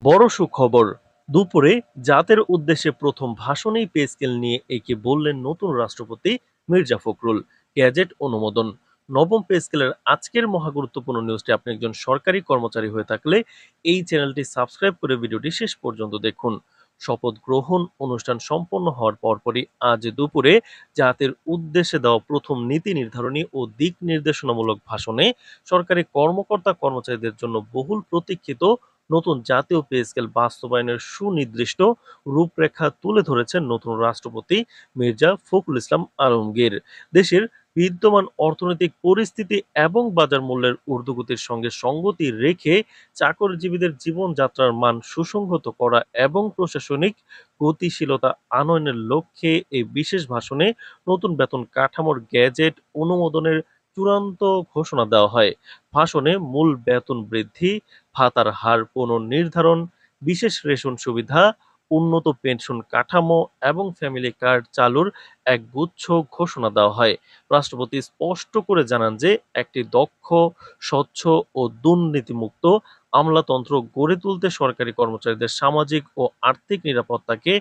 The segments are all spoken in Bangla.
বড় সুখবর! দুপুরে জাতির উদ্দেশ্যে প্রথম ভাষণেই পে স্কেল নিয়ে একে বললেন নতুন রাষ্ট্রপতি মির্জা ফখরুল। গ্যাজেট অনুমোদন। নবম পে স্কেলের আজকের মহাগুরুত্বপূর্ণ নিউজটি আপনি একজন সরকারি কর্মচারী হয়ে থাকলে এই চ্যানেলটি সাবস্ক্রাইব করে ভিডিওটি শেষ পর্যন্ত দেখুন। শপথ গ্রহণ অনুষ্ঠান সম্পন্ন হওয়ার পরপরই আজ দুপুরে জাতির উদ্দেশ্যে দেওয়া প্রথম নীতি নির্ধারণী ও দিক নির্দেশনামূলক ভাষণে সরকারি কর্মকর্তা কর্মচারীদের জন্য বহুল প্রতীক্ষিত নতুন জাতীয় পে স্কেল বাস্তবায়নের সুনির্দিষ্ট রূপরেখা তুলে ধরেছেন নতুন রাষ্ট্রপতি মির্জা ফখরুল ইসলাম আলমগীর। দেশের বিদ্যমান অর্থনৈতিক পরিস্থিতি এবং বাজার মূল্যের ঊর্ধ্বগতির সঙ্গে সঙ্গতি রেখে চাকরিজীবীদের জীবনযাত্রার মান সুসংহত করা এবং প্রশাসনিক গতিশীলতা আনয়নের লক্ষ্যে এই বিশেষ ভাষণে নতুন বেতন কাঠামোর গ্যাজেট অনুমোদনের চূড়ান্ত ঘোষণা দেওয়া হয়। ভাষণে মূল বেতন বৃদ্ধি, ভাতার হার পুনর্নির্ধারণ, বিশেষ রেশন সুবিধা, উন্নত পেনশন কাঠামো এবং ফ্যামিলি কার্ড চালুর এক গুচ্ছ ঘোষণা দেওয়া হয়। রাষ্ট্রপতি স্পষ্ট করে জানান যে একটি দক্ষ, স্বচ্ছ ও দুর্নীতিমুক্ত আমলাতন্ত্র গড়ে তুলতে সরকারি কর্মচারীদের সামাজিক ও আর্থিক নিরাপত্তাকে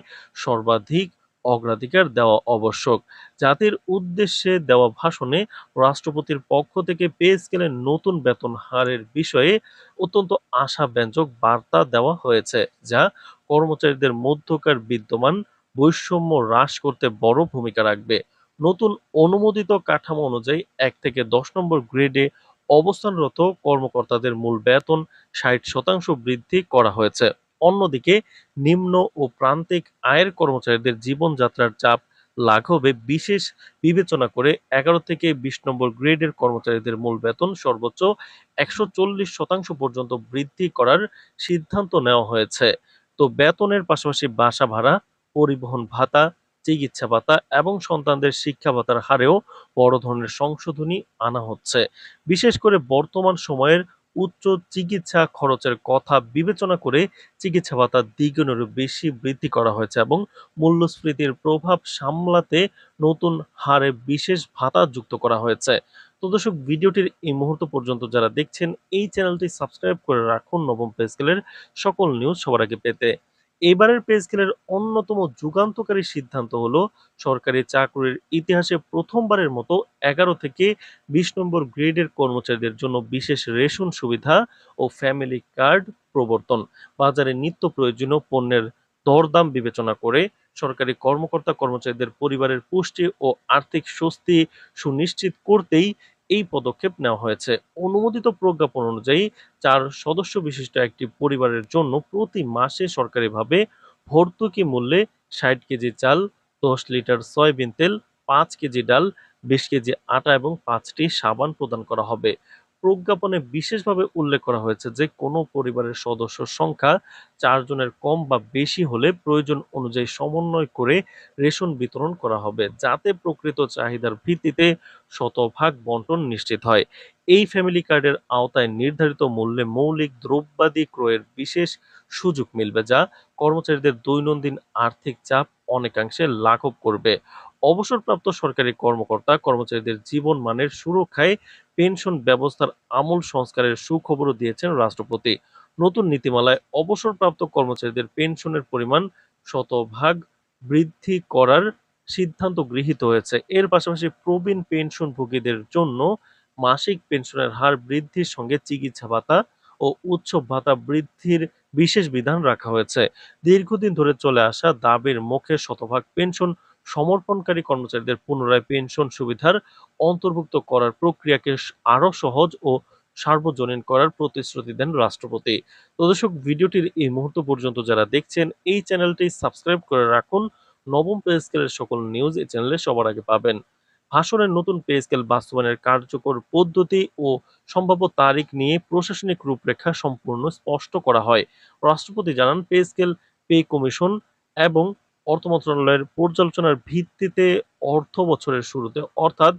সর্বাধিক অগ্রাধিকার দেওয়া আবশ্যক। জাতির উদ্দেশ্যে দেওয়া ভাষণে রাষ্ট্রপতির পক্ষ থেকে পে স্কেলের নতুন বেতন হারের বিষয়ে অত্যন্ত আশাব্যঞ্জক বার্তা দেওয়া হয়েছে, যা কর্মচারীদের মধ্যকার বিদ্যমান বৈষম্য হ্রাস করতে বড় ভূমিকা রাখবে। নতুন অনুমোদিত কাঠামো অনুযায়ী ১ থেকে ১০ নম্বর গ্রেডে অবস্থানরত কর্মকর্তাদের মূল বেতন ৬০% বৃদ্ধি করা হয়েছে। অন্যদিকে নিম্ন ও প্রান্তিক আয়ের কর্মচারীদের জীবনযাত্রার চাপ লাঘবে বিশেষ বিবেচনা করে ১১ থেকে ২০ নম্বর গ্রেডের কর্মচারীদের মূল বেতন সর্বোচ্চ ১৪০% পর্যন্ত বৃদ্ধি করার সিদ্ধান্ত নেওয়া হয়েছে। তো বেতনের পাশাপাশি বাসা ভাড়া, পরিবহন ভাতা, চিকিৎসা ভাতা এবং সন্তানদের শিক্ষা ভাতার হারেও বড় ধরনের সংশোধনী আনা হচ্ছে। বিশেষ করে বর্তমান সময়ের উচ্চ চিকিৎসা খরচের কথা বিবেচনা করে চিকিৎসা ভাতা দ্বিগুণেরও বেশি বৃদ্ধি করা হয়েছে এবং মূল্যস্ফীতির প্রভাব সামলাতে নতুন হারে বিশেষ ভাতা যুক্ত করা হয়েছে। তো দর্শক, ভিডিওটির এই মুহূর্ত পর্যন্ত যারা দেখছেন এই চ্যানেলটি সাবস্ক্রাইব করে রাখুন নবম পে স্কেলের সকল নিউজ সবার আগে পেতে। এবারের পে স্কেলের অন্যতম যুগান্তকারী সিদ্ধান্ত হলো সরকারি চাকরির ইতিহাসে প্রথমবারের মতো ১১ থেকে ২০ নম্বর গ্রেডের কর্মচারীদের জন্য বিশেষ রেশন সুবিধা ও ফ্যামিলি কার্ড প্রবর্তন। বাজারে নিত্য প্রয়োজনীয় পণ্যের দরদাম বিবেচনা করে সরকারি কর্মকর্তা কর্মচারীদের পরিবারের পুষ্টি ও আর্থিক স্বস্তি সুনিশ্চিত করতেই এই পদক্ষেপ নেওয়া হয়েছে। অনুমোদিত প্রজ্ঞাপন অনুযায়ী ৪ সদস্য বিশিষ্ট একটি পরিবারের জন্য প্রতি মাসে সরকারিভাবে ভর্তুকি মূল্যে ৬০ কেজি চাল, ১০ লিটার সয়াবিন তেল, ৫ কেজি ডাল, ২০ কেজি আটা এবং ৫টি সাবান প্রদান করা হবে। প্রজ্ঞাপনে বিশেষভাবে উল্লেখ করা হয়েছে যে কোনো পরিবারের সদস্য সংখ্যা ৪ জনের কম বা বেশি হলে প্রয়োজন অনুযায়ী সমন্বয় করে রেশন বিতরণ করা হবে, যাতে প্রকৃত চাহিদার ভিত্তিতে শতভাগ বন্টন নিশ্চিত হয়। এই ফ্যামিলি কার্ডের আওতায় নির্ধারিত মূল্যে মৌলিক দ্রব্যাদি ক্রয়ের বিশেষ সুযোগ মিলবে, যা কর্মচারীদের দৈনন্দিন আর্থিক চাপ অনেকাংশে লাঘব করবে। অবসরপ্রাপ্ত সরকারি কর্মকর্তা কর্মচারীদের জীবন মানের সুরক্ষায় পেনশন ব্যবস্থার আমূল সংস্কারের সুখবরও দিয়েছেন রাষ্ট্রপতি। নতুন নীতিমালায় অবসরপ্রাপ্ত কর্মচারীদের পেনশনের পরিমাণ শতভাগ বৃদ্ধি করার সিদ্ধান্ত গৃহীত হয়েছে। এর পাশাপাশি প্রবীণ পেনশনভোগীদের জন্য মাসিক পেনশনের হার বৃদ্ধির সঙ্গে চিকিৎসা ভাতা ও উৎসব ভাতা বৃদ্ধির বিশেষ বিধান রাখা হয়েছে। দীর্ঘদিন ধরে চলে আসা দাবির মুখে শতভাগ পেনশন সমর্পণকারী কর্মচারীদের পুনরায় পেনশন সুবিধার অন্তর্ভুক্ত করার প্রক্রিয়াকে আরও সহজ ও সার্বজনীন করার প্রতিশ্রুতি দেন রাষ্ট্রপতি। তো দর্শক, ভিডিওটির এই মুহূর্ত পর্যন্ত যারা দেখছেন এই চ্যানেলটি সাবস্ক্রাইব করে রাখুন। নবম পে স্কেলের সকল নিউজ এই চ্যানেলে সবার আগে পাবেন। ভাষণের নতুন পে স্কেল বাস্তবায়নের কার্যকর পদ্ধতি ও সম্ভাব্য তারিখ নিয়ে প্রশাসনিক রূপরেখা সম্পূর্ণ স্পষ্ট করা হয়। রাষ্ট্রপতি জানান, পে স্কেল, পে কমিশন এবং অর্থ মন্ত্রণালয়ের পর্যালোচনার ভিত্তিতে অর্থ বছরের শুরুতে অর্থাৎ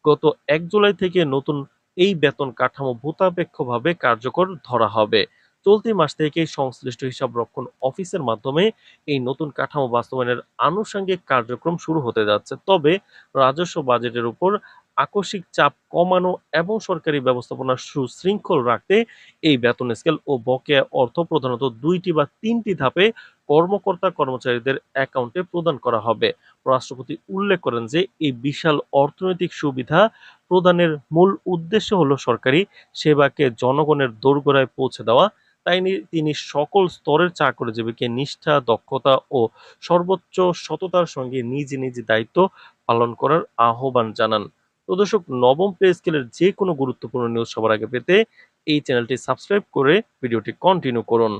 গত ১ জুলাই থেকে নতুন এই বেতন কাঠামো ভূতাপেক্ষভাবে কার্যকর ধরা হবে। চলতি মাস থেকেই সংশ্লিষ্ট হিসাবরক্ষণ অফিসের মাধ্যমে এই নতুন কাঠামো বাস্তবায়নের আনুষঙ্গিক কার্যক্রম শুরু হতে যাচ্ছে। তবে রাজস্ব বাজেটের উপর আকস্মিক চাপ কমানো এবং সরকারি ব্যবস্থাপনা সুশৃঙ্খল রাখতে এই বেতন স্কেল ও বকেয়া অর্থ প্রধানত ২টি বা ৩টি ধাপে কর্মকর্তা-কর্মচারীদের অ্যাকাউন্টে প্রদান করা হবে। রাষ্ট্রপতি উল্লেখ করেন যে এই বিশাল অর্থনৈতিক সুবিধা প্রদানের মূল উদ্দেশ্য হলো সরকারি সেবাকে জনগণের দোরগোড়ায় পৌঁছে দেওয়া। তাই তিনি সকল স্তরের চাকরিজীবীকে নিষ্ঠা, দক্ষতা ও সর্বোচ্চ সততার সঙ্গে নিজ নিজ দায়িত্ব পালন করার আহ্বান জানান। তো দর্শক, নবম পে স্কেলের যে কোনো গুরুত্বপূর্ণ নিউজ সবার আগে পেতে এই চ্যানেলটি সাবস্ক্রাইব করে ভিডিওটি কন্টিনিউ করুন।